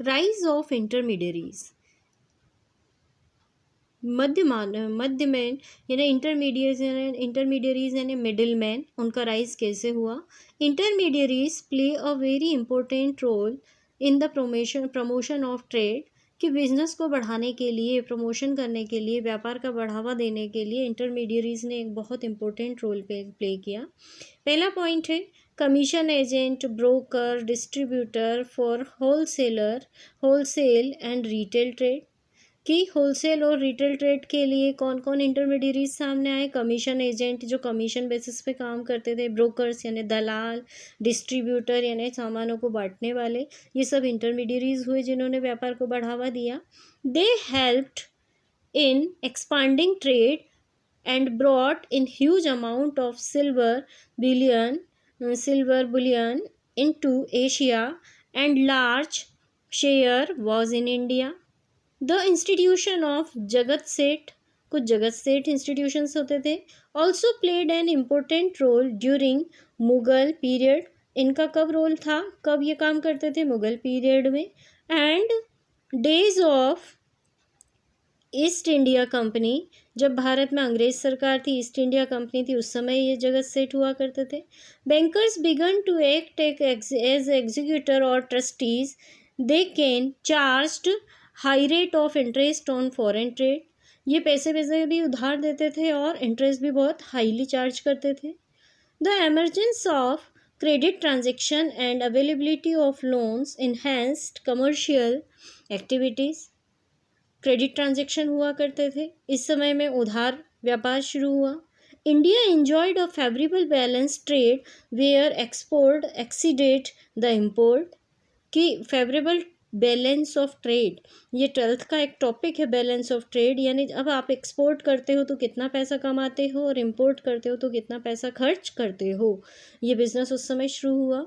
Rise of intermediaries, मध्य man यानी intermediaries यानी मिडिल मैन, उनका राइज कैसे हुआ। Intermediaries play a very important role in the promotion of trade, कि बिजनेस को बढ़ाने के लिए, प्रमोशन करने के लिए, व्यापार का बढ़ावा देने के लिए इंटरमीडियरीज ने एक बहुत इंपॉर्टेंट रोल प्ले किया। पहला पॉइंट है commission agent, broker, distributor for wholesale and retail trade, कि होलसेल और रिटेल ट्रेड के लिए कौन कौन इंटरमीडियरीज सामने आए। कमीशन एजेंट जो कमीशन बेसिस पे काम करते थे, ब्रोकर्स यानी दलाल, डिस्ट्रीब्यूटर यानी सामानों को बांटने वाले, ये सब इंटरमीडियरीज हुए जिन्होंने व्यापार को बढ़ावा दिया। दे helped in expanding trade and brought in huge amount of silver Boolean into Asia, and large share was in India. The institution of जगत सेठ, कुछ जगत सेठ इंस्टीट्यूशंस होते थे, also played an important role during Mughal period. इनका कब role था, कब ये काम करते थे, मुगल पीरियड में। And days of east India company, जब भारत में अंग्रेज सरकार थी, ईस्ट इंडिया कंपनी थी, उस समय ये जगत सेठ हुआ करते थे। Bankers began to act as executor और trustees, they can charged high rate of interest on foreign trade, ये पैसे भी उधार देते थे और इंटरेस्ट भी बहुत हाईली चार्ज करते थे। The emergence of credit transaction and availability of loans enhanced commercial activities, credit transaction हुआ करते थे, इस समय में उधार व्यापार शुरू हुआ। India enjoyed a favourable balance trade where export exceeded the import, कि फेवरेबल बैलेंस ऑफ ट्रेड, ये 12th का एक टॉपिक है, बैलेंस ऑफ ट्रेड, यानी अब आप एक्सपोर्ट करते हो तो कितना पैसा कमाते हो और इम्पोर्ट करते हो तो कितना पैसा खर्च करते हो, ये बिजनेस उस समय शुरू हुआ।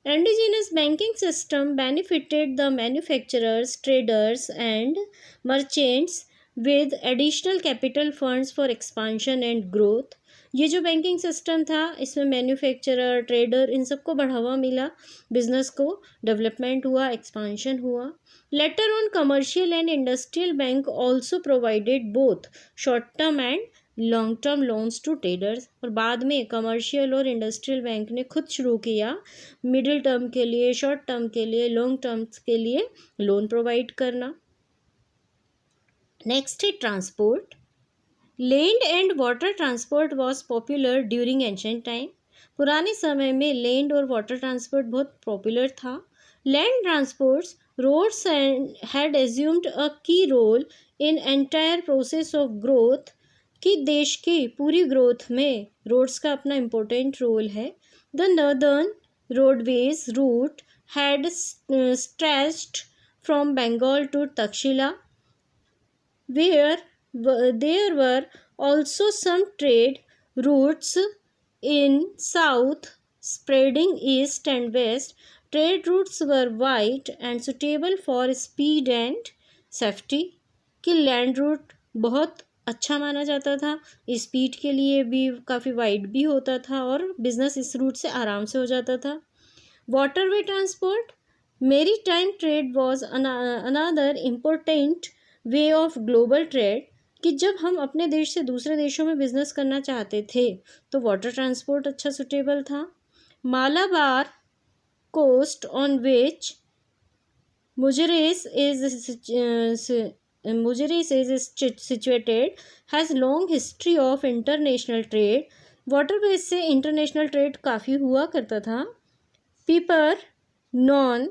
Indigenous banking system benefited the manufacturers, traders and merchants with additional capital funds for expansion and growth. ये जो बैंकिंग सिस्टम था, इसमें मैन्युफैक्चरर, ट्रेडर, इन सबको बढ़ावा मिला, बिजनेस को डेवलपमेंट हुआ, एक्सपांशन हुआ। Later on commercial and industrial bank also provided both short term and long term loans to traders, और बाद में कमर्शियल और इंडस्ट्रियल बैंक ने खुद शुरू किया मिडिल टर्म के लिए, शॉर्ट टर्म के लिए, लॉन्ग टर्म्स के लिए लोन प्रोवाइड करना। नेक्स्ट है transport. Land and water transport was popular during ancient time, पुराने समय में लैंड और वाटर ट्रांसपोर्ट बहुत पॉपुलर था। Land transports roads had assumed a key role in entire process of growth, कि देश की पूरी ग्रोथ में रोड्स का अपना इम्पोर्टेंट रोल है। The northern roadways route had stretched from Bengal to Taxila, where there were also some trade routes in south spreading east and west. Trade routes were wide and suitable for speed and safety, कि land route बहुत अच्छा माना जाता था, speed के लिए भी काफ़ी वाइड भी होता था और बिजनेस इस रूट से आराम से हो जाता था। वाटरवे ट्रांसपोर्ट, मेरी time trade was another important way of global trade, कि जब हम अपने देश से दूसरे देशों में बिजनेस करना चाहते थे तो वाटर ट्रांसपोर्ट अच्छा सुटेबल था। Malabar coast on which Muziris is situated has long history of international trade, waterways से इंटरनेशनल ट्रेड काफ़ी हुआ करता था। Pepper known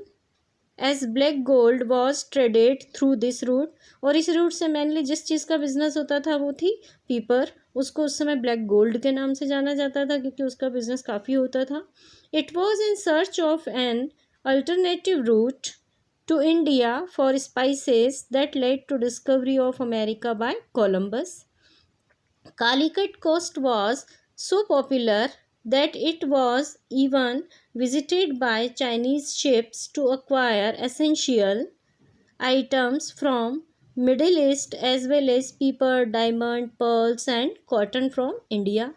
as black gold was traded through this route, और इस रूट से मेनली जिस चीज़ का बिजनेस होता था वो थी पेपर, उसको उस समय ब्लैक गोल्ड के नाम से जाना जाता था क्योंकि उसका बिजनेस काफ़ी होता था। It was in search of an alternative route to India for spices that led to discovery of America by Columbus. Calicut coast was so popular that it was even visited by Chinese ships to acquire essential items from Middle East as well as paper, diamond, pearls and cotton from India.